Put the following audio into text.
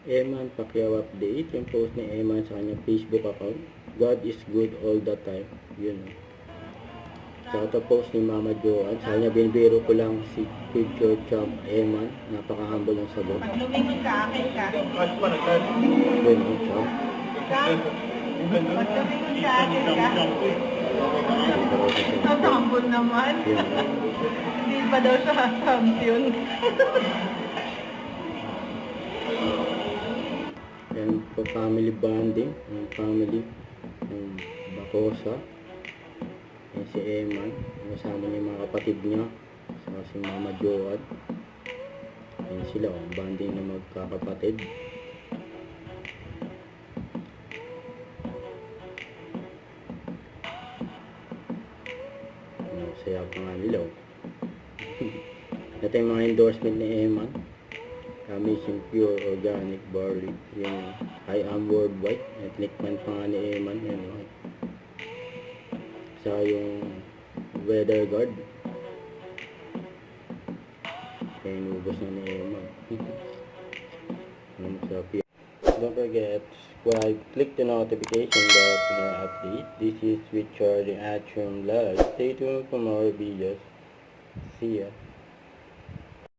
Eman Pacquiao update. Yung post ni Eman sa kanyang Facebook account. God is good all the time. Yun. Sa ito post ni Mama Joanne. Sa kanya binibiro ko lang si future champ Eman. Napaka-humble ng sagot. Pag lumingon ka, akin ka. Yun ang champ. Pag lumingon ka, akin ka. Natambol naman. Hindi pa daw siya champion. And for family bonding, yung family, yung Bacosa, and si Eman, kasama niya yung mga kapatid niya, saka si Mama Joad. Ayan sila, bonding na magkakapatid. Saya pa nga nila. Ito yung mga endorsement ni Eman. Amazing Pure Organic Barley. Yung I am worldwide. At nikman pa nga ni Eman. Yan, sa yung Weather Guard. Kaya inubos na ni Eman. Don't forget to subscribe, click the notification bell for more updates. This is with Charlie Atrium Live. Stay tuned for more videos. See ya.